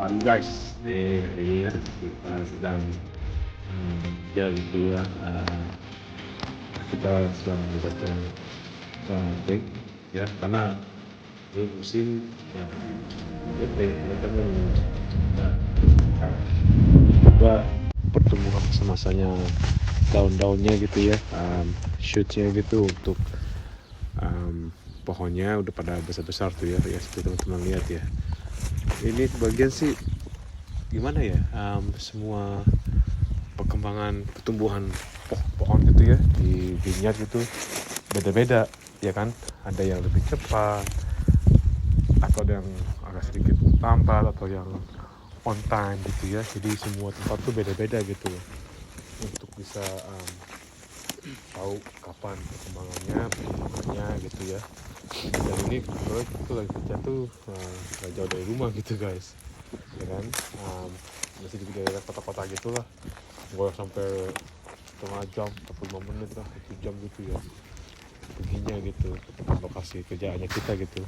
Pagi guys, ini ya kita sedang ya gitu ya, kita sedang membaca break ya karena ini musim ya BP ya kan juga pertumbuhan masa-masanya daun-daunnya gitu ya, shootnya gitu untuk pohonnya udah pada besar-besar tuh ya seperti teman-teman lihat ya. Ini sebagian sih gimana ya, semua perkembangan pertumbuhan pohon gitu ya di vineyard gitu beda-beda ya kan, ada yang lebih cepat atau ada yang agak sedikit lambat atau yang on time gitu ya, jadi semua tempat tuh beda-beda gitu untuk bisa tahu kapan perkembangannya gitu ya. Dan ini kebetulan itu lagi kerja tuh gak jauh dari rumah gitu guys ya kan, masih di daerah kota-kota gitu lah, gue sampai setengah jam 45 menit lah, 1 jam gitu ya perginya gitu ke tempat lokasi kerjaannya kita gitu.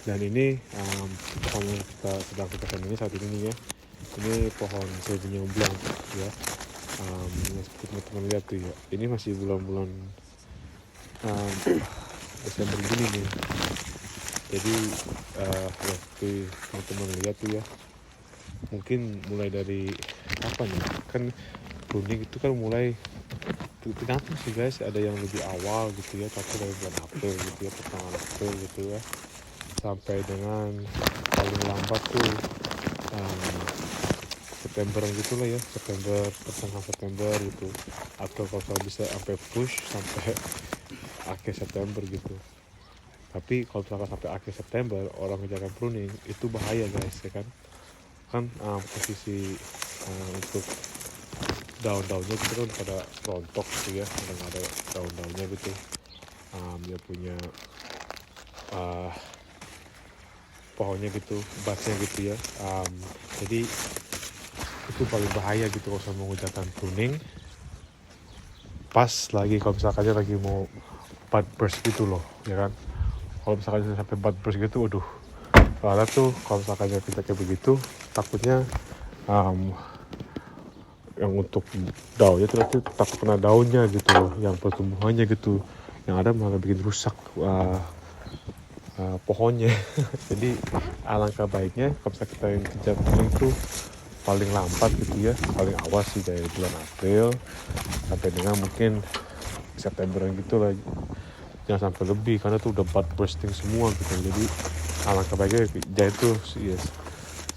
Dan ini pohon yang kita sedang kerjakan ini saat ini ya, ini pohon Sauvignon Blanc ya, yang seperti teman-teman lihat tuh ya, ini masih bulan-bulan Desember gini nih. Jadi seperti teman-teman lihat tuh ya, mungkin mulai dari kapan ya, kan pruning itu kan mulai tergantung sih guys, ada yang lebih awal gitu ya, tapi dari bulan April gitu ya, pertengahan April gitu ya, sampai dengan paling lambat tuh September gitu lah ya, September, pertengahan September gitu, atau kalau bisa sampai push sampai akhir September gitu. Tapi kalau misalkan sampai akhir September orang ngerjakan pruning itu bahaya guys ya kan, posisi untuk daun-daunnya gitu kan pada rontok gitu ya, udah nggak ada daun-daunnya gitu, dia punya pohonnya gitu, batnya gitu ya, jadi itu paling bahaya gitu kalau saya mau mengerjakan pruning pas lagi kalau misalkan lagi mau bud burst gitu loh ya kan. Kalau misalkan sampai bud burst gitu, waduh, soalnya tuh kalau misalkan kita kayak begitu takutnya yang untuk daunnya tuh takut kena daunnya gitu loh, yang pertumbuhannya gitu, yang ada malah bikin rusak pohonnya. Jadi alangkah baiknya kalau misalnya kita yang kerja pruning tuh paling lambat gitu ya, paling awal sih dari bulan April sampai dengan mungkin September gitu lah, jangan sampai lebih karena tuh udah bud bursting semua gitu. Jadi alangkah baiknya jadi tuh yes,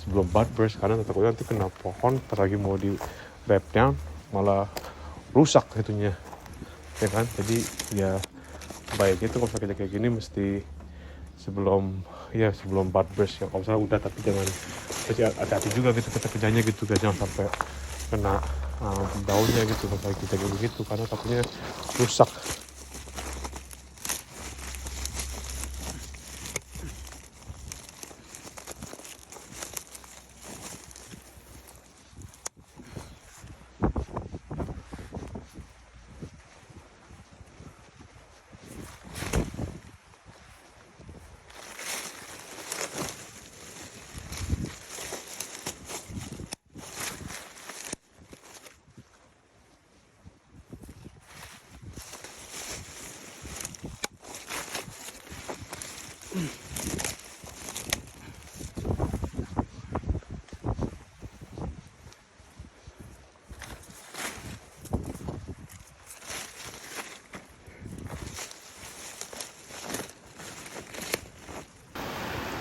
sebelum bud burst, karena takutnya nanti kena pohon pas lagi mau di wrap down malah rusak itunya ya kan. Jadi ya baiknya tuh kalau kita kayak gini mesti sebelum bud burst ya, kalau misalnya udah, tapi jangan hati-hati juga gitu kita kerjanya gitu guys, jangan sampai kena daunnya gitu kalau kita kayak begitu, karena takutnya rusak.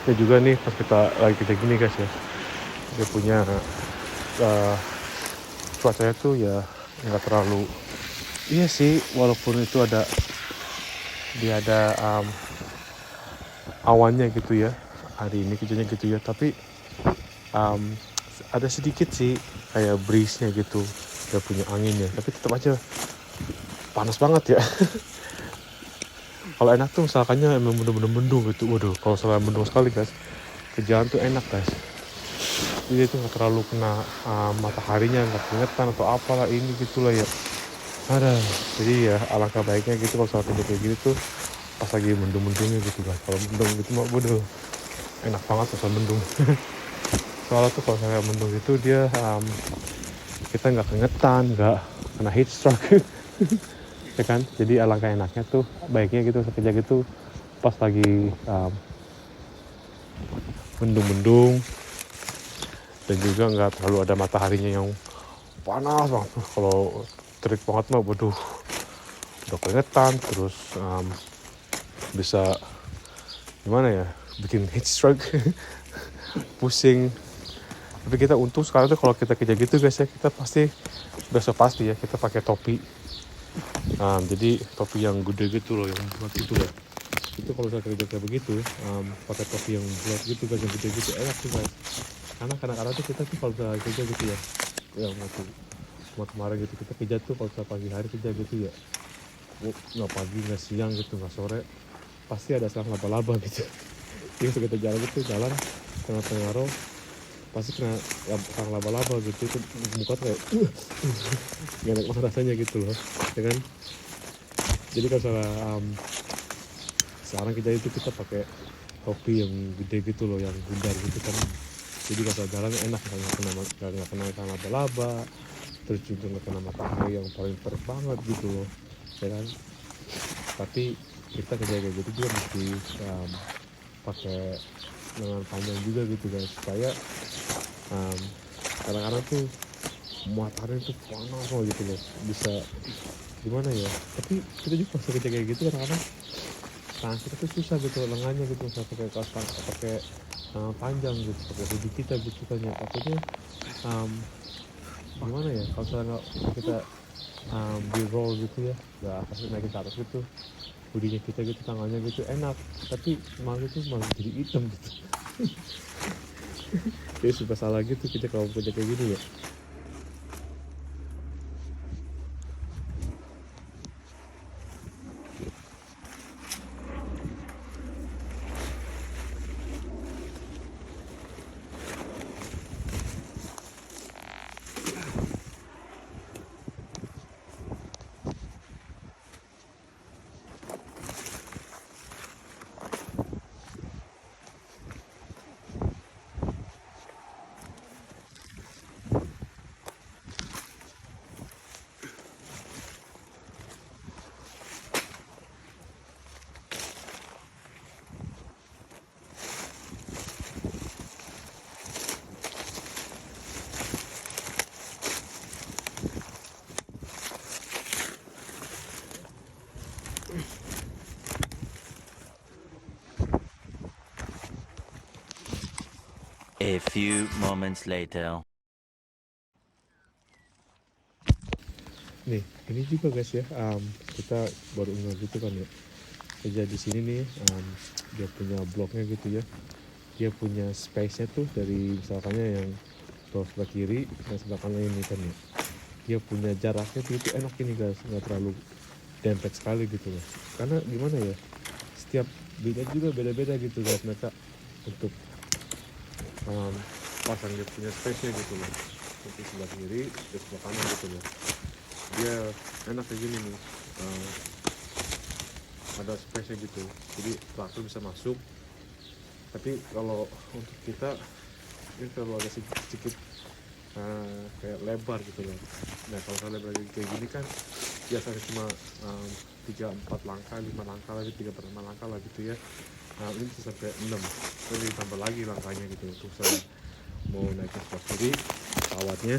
Ya juga nih pas kita lagi kerja gini guys ya, dia punya cuacanya tuh ya nggak terlalu, iya sih, walaupun itu dia ada awannya gitu ya, hari ini kerjanya gitu ya, tapi ada sedikit sih kayak breeze-nya gitu, dia punya anginnya, tapi tetap aja panas banget ya. Kalau enak tuh misalkannya emang bener-bener mendung gitu, waduh kalau soalnya mendung sekali guys, kerjaan tuh enak guys, jadi itu nggak terlalu kena mataharinya, nggak keringetan atau apalah ini gitulah ya. Ada, jadi ya alangkah baiknya gitu kalau soal kerja kayak gitu tuh pas lagi mendung-mendungnya gitu guys. Kalau mendung gitu mah waduh enak banget soal mendung. Soalnya tuh kalau saya mendung itu dia kita nggak keringetan, nggak kena heat stroke. Ya kan, jadi alangkah enaknya tuh baiknya gitu kerja gitu pas lagi mendung-mendung, dan juga nggak terlalu ada mataharinya yang panas banget. Kalau terik banget mah waduh udah keringetan, terus bisa gimana ya, bikin heat stroke. Pusing. Tapi kita untung sekarang tuh kalau kita kerja gitu guys ya, kita pasti udah pasti ya kita pakai topi. Jadi topi yang gede gitu loh, yang buat gitu loh. Itu kalau saya kerja kayak begitu, pakai topi yang buat gitu guys, yang gede gitu enak sih guys. Karena kadang-kadang tuh kita tuh kalau kerja gitu ya, yang waktu kemarin gitu kita kerja tuh kalau pagi hari kerja gitu ya, nggak pagi nggak siang gitu nggak sore, pasti ada sarang laba-laba gitu. Jadi kita jalan gitu, jalan tengah-tengah row pasti kena sarang laba-laba gitu, itu muka tuh kayak gak enak banget rasanya gitu loh ya kan. Jadi kalau sekarang kita pakai topi yang gede gitu loh, yang bundar gitu kan, jadi kalau jalan enak, nggak kena sarang laba-laba, terus juga nggak kena matahari yang paling terik banget gitu loh ya kan. Tapi kita kerja kayak gitu juga mesti pakai lengan panjang juga gitu guys, supaya kadang-kadang tuh matahari tuh panas loh gitu loh, bisa gimana ya. Tapi kita juga pas kerja kayak gitu kadang-kadang tangan kita tuh susah gitu lengannya gitu, nggak pakai kaos pakai panjang gitu, pakai hoodie kita gitu kan ya, takutnya gimana ya kalau misalnya kita di roll gitu ya, nggak pasti naikin ke atas gitu hoodie-nya kita gitu, tangannya gitu enak, tapi malah itu malah jadi hitam gitu. Jadi suka salah gitu kita kalau kerja kayak gini ya. A few moments later. Nih ini juga guys ya, kita baru ingat gitu kan ya, kerja di sini nih, dia punya bloknya gitu ya, dia punya space nya tuh dari misalkannya yang sebelah kiri dan sebelah kanan ini kan ya, dia punya jaraknya tuh itu enak ini guys, nggak terlalu dempet sekali gitu loh. Karena gimana ya, setiap bidan juga beda-beda gitu guys mereka untuk pasang dia punya space nya gitu loh, untuk sebelah kiri dan sebelah kanan gitu loh. Dia enak kayak gini nih, ada space nya gitu, jadi traktor bisa masuk. Tapi kalau untuk kita ini terlalu agak sedikit kayak lebar gitu loh. Nah kalau saya lebar kayak gini kan biasanya cuma 3-4 langkah, 5 langkah lagi, 3-4 langkah lah gitu ya. Nah ini bisa sampai 6, jadi ditambah lagi langkahnya gitu untuk saya mau naik ke sebelah kiri pesawatnya,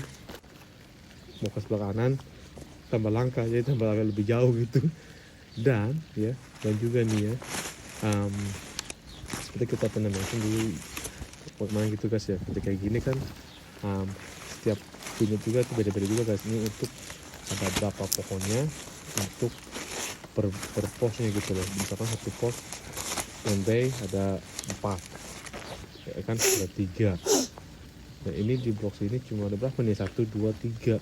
mau ke sebelah kanan tambah langkah, jadi tambah agak lebih jauh gitu. Dan juga nih ya, seperti kita pernah mention dulu kemarin gitu guys ya, ketika kayak gini kan setiap unit juga tuh beda-beda juga guys. Ini untuk ada berapa pokoknya untuk per posnya gitu loh. Misalkan satu pos one day ada 4 ya kan, ada 3. Nah ini di box ini cuma ada berapa nih, 1, 2, 3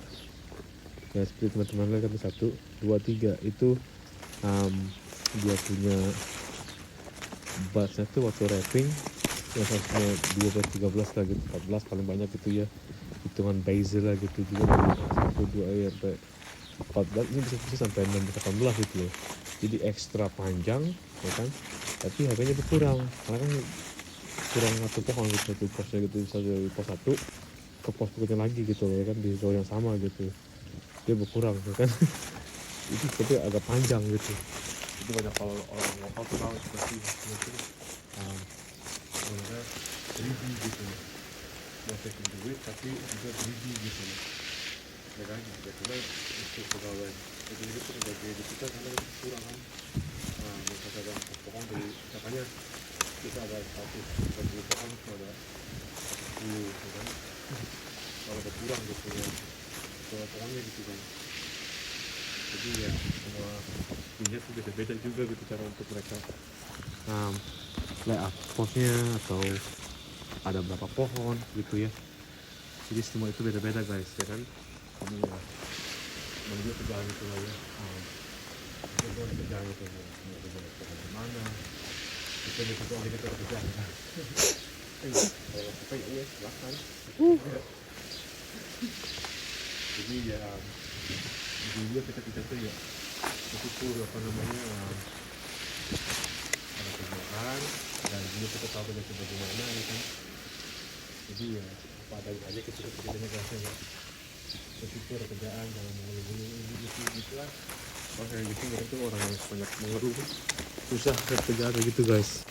ya, seperti teman-teman lihat kan, 1, 2, 3 itu dia punya batch tuh waktu wrapping yang harusnya 12, 13 lah gitu, 14 paling banyak gitu ya, hitungan bezel lah gitu juga dari 1, 2 sampai 14, ini bisa sampai 16, 18 gitu loh. Jadi ekstra panjang ya kan, tapi harganya berkurang karena kan kurang satu pohon gitu, satu posnya gitu, bisa dari pos 1 ke pos berikutnya lagi gitu loh ya kan, di row yang sama gitu dia berkurang ya kan. Itu tapi agak panjang gitu. Itu banyak kalau orang lokal tuh tahu seperti itu sebenarnya 3D gitu loh, mau taking duit tapi juga 3D gitu loh ya kan. Ya cuma untuk pegawai itu sebagai gitu kan, karena itu kurang kan. Misalnya ada pohon dari katanya kita ada 1 pohon itu ada 10 gitu kan, kalau berkurang gitu ya soal pohonnya gitu kan. Jadi ya semua punya tuh beda-beda juga gitu cara untuk mereka layout posnya atau ada berapa pohon gitu ya. Jadi semua itu beda-beda guys ya kan. Kamu ya menuju kerjaan itu lah ya, itu ada kerjaan itu ya, mau kerjaan pohon kemana itu ada satu orang kita kerjaan kan. Kalau apa ya silahkan. Jadi ya dulu kita tuh ya bersyukur apa namanya ada kerjaan dan juga kita tahu kerja bagaimana ya kan. Jadi ya apa adanya aja kita kerjanya rasanya bersyukur kerjaan, jangan mengeluh-ngeluh gitu lah. Kalau kayak gitu mereka tuh orang yang banyak mengeluh susah kerjaan kayak gitu guys.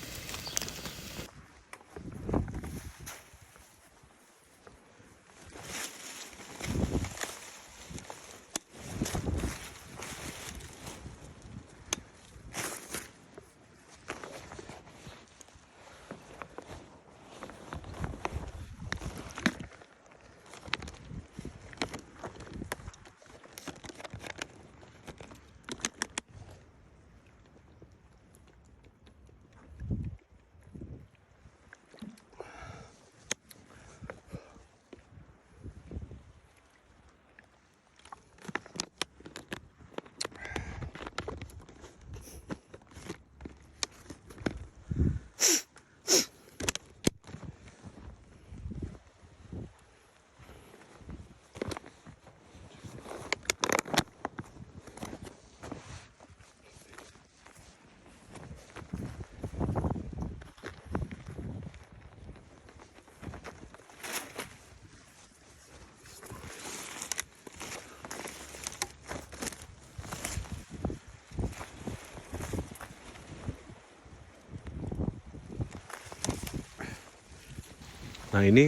Nah ini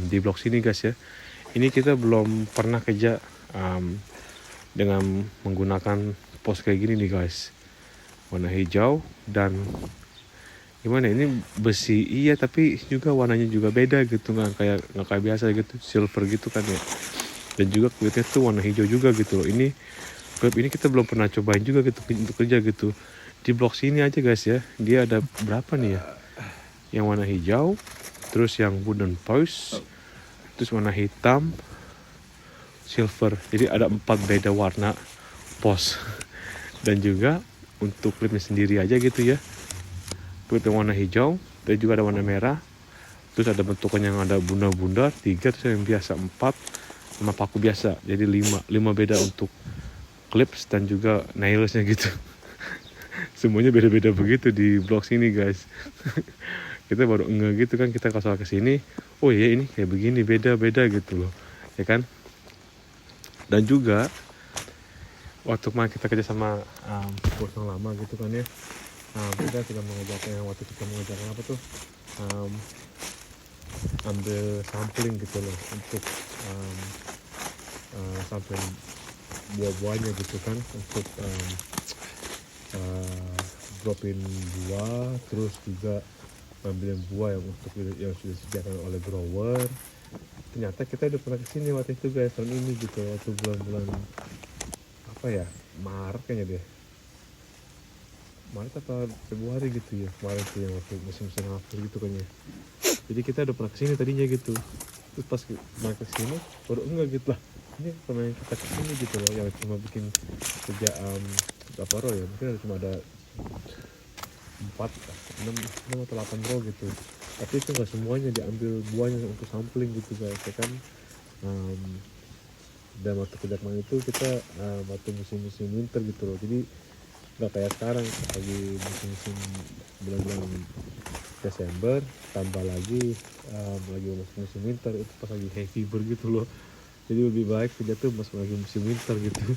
di blok sini guys ya, ini kita belum pernah kerja dengan menggunakan pos kayak gini nih guys, warna hijau dan gimana ini besi iya tapi juga warnanya juga beda gitu, nggak kayak biasa gitu silver gitu kan ya, dan juga kulitnya tuh warna hijau juga gitu loh. Ini klip ini kita belum pernah cobain juga gitu untuk kerja gitu di blok sini aja guys ya. Dia ada berapa nih ya, yang warna hijau, terus yang wooden post, terus warna hitam, silver. Jadi ada 4 beda warna pos. Dan juga untuk klipnya sendiri aja gitu ya, klip yang warna hijau, dan juga ada warna merah, terus ada bentukannya yang ada bundar-bundar 3, terus yang biasa 4 sama paku biasa, jadi 5 beda untuk clips dan juga nailsnya gitu. Semuanya beda-beda begitu di blok sini guys. Kita baru gitu kan, kita kalau ke sini oh iya ini kayak begini, beda-beda gitu loh ya kan. Dan juga waktu kemarin kita kerja sama bos yang lama gitu kan ya, kita mengajarkan yang waktu kita mengajarkan apa tuh ambil sampling gitu loh, untuk sampling buah-buahnya gitu kan, untuk dropin buah, terus juga ngambil yang buah yang untuk yang sudah disediakan oleh grower. Ternyata kita udah pernah kesini waktu itu guys, tahun ini gitu, waktu bulan-bulan apa ya, Maret kayaknya deh, Maret atau Februari gitu ya, kemarin tuh yang waktu musim-musim April gitu kayaknya. Jadi kita udah pernah kesini tadinya gitu, terus pas main kesini baru enggak gitu lah, ini pemain kita kesini gitu loh, yang cuma bikin kerja berapa row ya, mungkin cuma ada 4, 6 atau 8 row gitu, tapi itu nggak semuanya diambil buahnya untuk sampling gitu guys ya kan. Dan waktu kerja kemarin itu kita waktu musim-musim winter gitu loh, jadi nggak kayak sekarang lagi musim-musim bulan-bulan Desember, tambah lagi lagi musim winter, itu pas lagi hay fever gitu loh. Jadi lebih baik kerja tuh pas lagi musim winter gitu,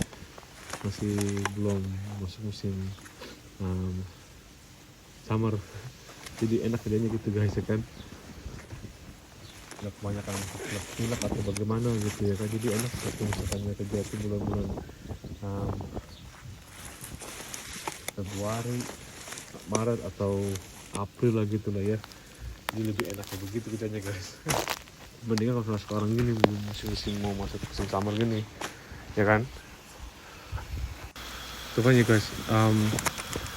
masih belum masuk musim summer, jadi enak kerjanya gitu guys ya kan, nggak kebanyakan pilek atau bagaimana gitu ya kan. Jadi enak waktu misalkannya kerja itu bulan-bulan Februari, Maret atau April lah gitu lah ya, jadi lebih enak kayak begitu kerjanya guys. Mendingan kalau sekarang gini musim-musim mau masuk musim summer gini ya kan. Tuh kan ya guys,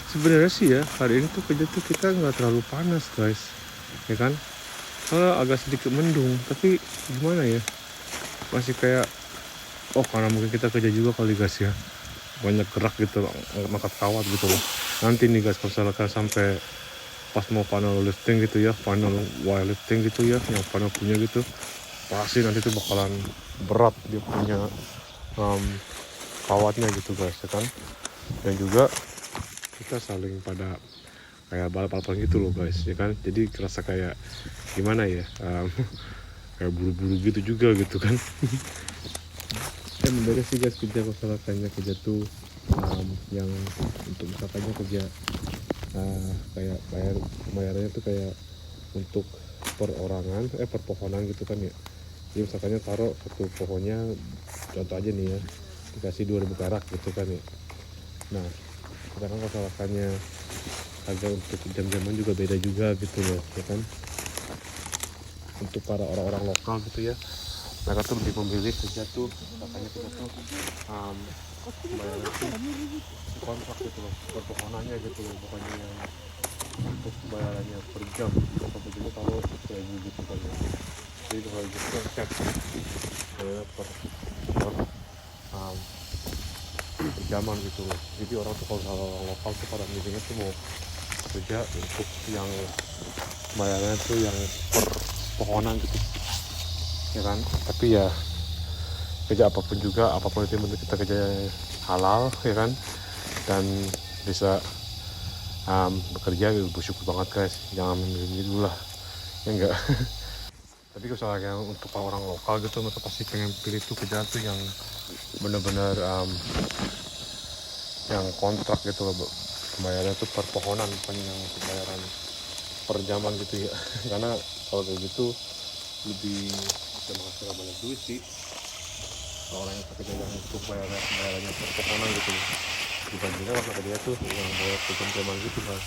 sebenarnya sih ya hari ini tuh kerja tuh kita nggak terlalu panas guys ya kan, kalau agak sedikit mendung, tapi gimana ya, masih kayak karena mungkin kita kerja juga kali guys ya, banyak gerak gitu loh, angkat kawat gitu loh. Nanti nih guys kalau misalkan sampai pas mau panel lifting gitu ya, panel wire lifting gitu ya, yang panel punya gitu, pasti nanti tuh bakalan berat dia punya kawatnya gitu guys ya kan. Dan juga kita saling pada kayak balap-balapan gitu loh guys ya kan, jadi kerasa kayak gimana ya, kayak buru-buru gitu juga gitu kan. Bener sih guys kerja misalkannya kerja tuh yang untuk misalkannya kerja kayak pembayarannya tuh kayak untuk perorangan per pohonan gitu kan ya. Jadi misalkannya taruh satu pohonnya, contoh aja nih ya, dikasih 2.000 perak gitu kan ya. Nah sedangkan kalau misalkannya harga untuk jam-jaman juga beda juga gitu loh ya kan. Untuk para orang-orang lokal gitu ya, mereka tuh lebih memilih kerja tuh katanya kita tuh bayarnya tuh kontrak gitu loh, per pohonannya gitu loh, bukannya yang untuk bayarannya per jam atau begitu kalau 1.000 gitu kan ya. Jadi kalau gitu kan cap per jaman gitu loh. Jadi orang tuh kalau orang lokal tuh pada milihnya tuh mau kerja untuk yang bayarannya tuh yang per pohonan gitu ya kan. Tapi ya kerja apapun juga, apapun itu yang penting kita kerja halal ya kan, dan bisa bekerja, bersyukur banget guys, jangan memilih dulu lah ya enggak. Tapi kalau misalnya untuk orang lokal gitu, mereka pasti pengen pilih tuh kerjaan tuh yang benar-benar yang kontrak gitu loh, pembayarannya tuh per pohonan, bukan yang pembayaran per jaman gitu ya. Karena kalau kayak gitu lebih bisa menghasilkan banyak duit sih orang yang kerja yang untuk bayarannya per pohonan gitu dibandingkan kalau dia tuh yang bayar per jam-jaman gitu kan.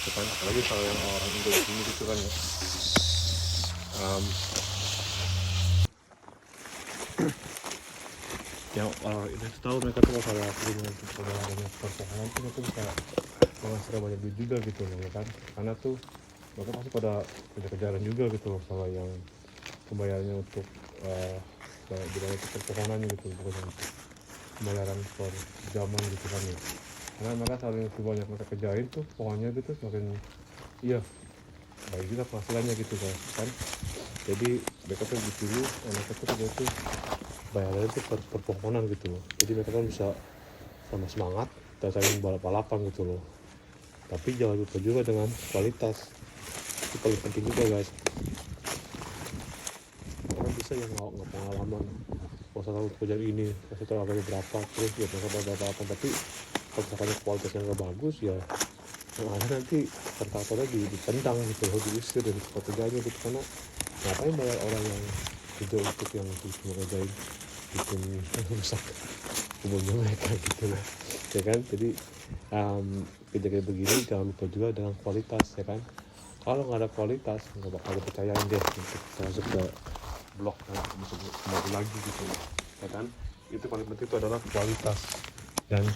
Bukan, apalagi kalau yang orang Indo ini gitu kan ya. Yang orang itu tahu mereka tuh kalau saya dengan bayarannya per pohonan tuh mereka bisa menghasilkan banyak duit juga gitu loh ya kan. Karena tuh mereka pasti pada kerja-kerjaan juga gitu loh, kalau yang pembayarannya untuk bilangnya itu per pohonannya gitu, bukan yang untuk pembayaran per jaman gitu kan ya. Karena mereka saling banyak mereka kerjain tuh pohonnya gitu, semakin iya baik juga penghasilannya gitu kan. Jadi mereka tuh dipilih mereka tuh kerja tuh bayarannya tuh per pohonan gitu loh. Jadi mereka kan bisa sama semangat dan saling balap-balapan gitu loh. Tapi jangan lupa juga dengan kualitas, itu paling penting juga guys. Orang bisa yang nggak pengalaman, nggak usah tahu kerjaan ini, nggak usah tahu harganya berapa, terus ya mereka balap-balapan, tapi kalau misalnya kualitasnya nggak bagus ya yang ada nanti kontraktornya ditendang gitu loh, diusir dari tempat kerjanya gitu. Karena ngapain bayar orang yang kerja untuk yang cuma kerjain bikin rusak kebunnya mereka gitu lah ya kan. Jadi kerja kayak begini jangan lupa juga dengan kualitas ya kan. Kalau nggak ada kualitas nggak bakal dipercayain deh untuk masuk ke blog masuk mobil lagi gitu ya kan. Itu paling penting itu adalah kualitas dan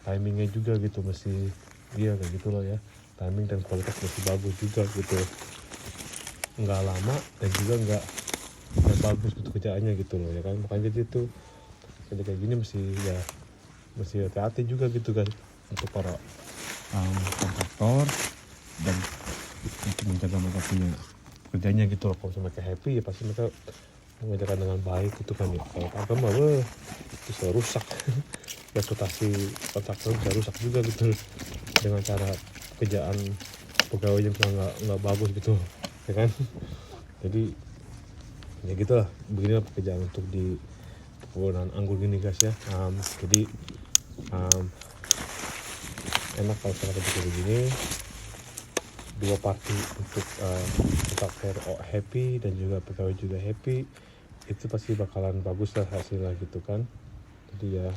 timingnya juga gitu mesti iya kayak gitu loh ya, timing dan kualitas mesti bagus juga gitu, nggak lama dan juga nggak bagus gitu kerjaannya gitu loh ya kan. Makanya jadi itu kerja kayak gini mesti hati-hati juga gitu kan untuk para kontraktor dan untuk menjaga mereka punya kerjanya gitu loh. Kalau mereka happy ya pasti mereka mengerjakan dengan baik gitu kan ya. Kalau kagak mah bisa rusak reputasi kontraktor bisa rusak juga gitu dengan cara kerjaan pegawai yang nggak bagus gitu ya kan. Jadi ya gitulah, beginilah pekerjaan untuk di perkebunan anggur gini guys ya. Jadi enak kalau kita kerja begini, dua party untuk kontraktor happy dan juga pegawai juga happy, itu pasti bakalan bagus lah hasilnya gitu kan. Jadi ya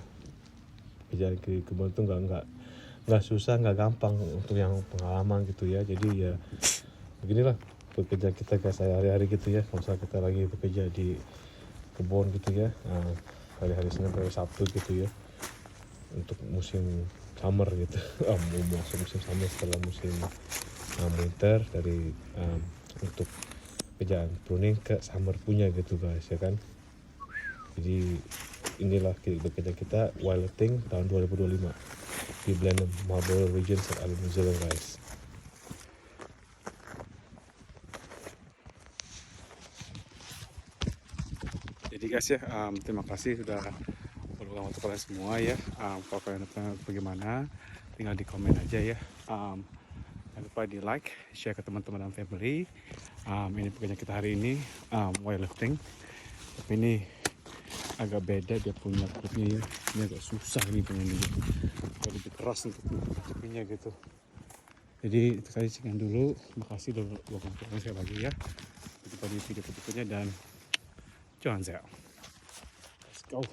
kerjaan di kebun itu nggak susah, nggak gampang untuk yang pengalaman gitu ya. Jadi ya beginilah pekerjaan kita guys sehari-hari gitu ya. Kalau misalnya kita lagi bekerja di kebun gitu ya, hari-hari Senin sampai Sabtu gitu ya, untuk musim summer gitu. Mau masuk musim summer setelah musim winter, dari untuk kerjaan pruning ke summer punya gitu guys ya kan. Jadi inilah kerja kita wildletting tahun 2025 di Blenheim, Marlborough Region, St. Albans, New Zealand guys. Jadi guys ya, terima kasih sudah meluangkan waktu kalian semua ya. Kalau kalian bagaimana, tinggal di komen aja ya. Jangan lupa di like, share ke teman-teman dan family. Ini pekerjaan kita hari ini, weightlifting. Tapi ini agak beda, dia punya kulitnya ya. Ini agak susah nih pengen gitu. Lebih keras untuk kupinya gitu. Jadi itu saja sekian dulu. Makasih udah luangkan waktu saya lagi ya. Jumpa di video berikutnya dan John Zell. Let's go.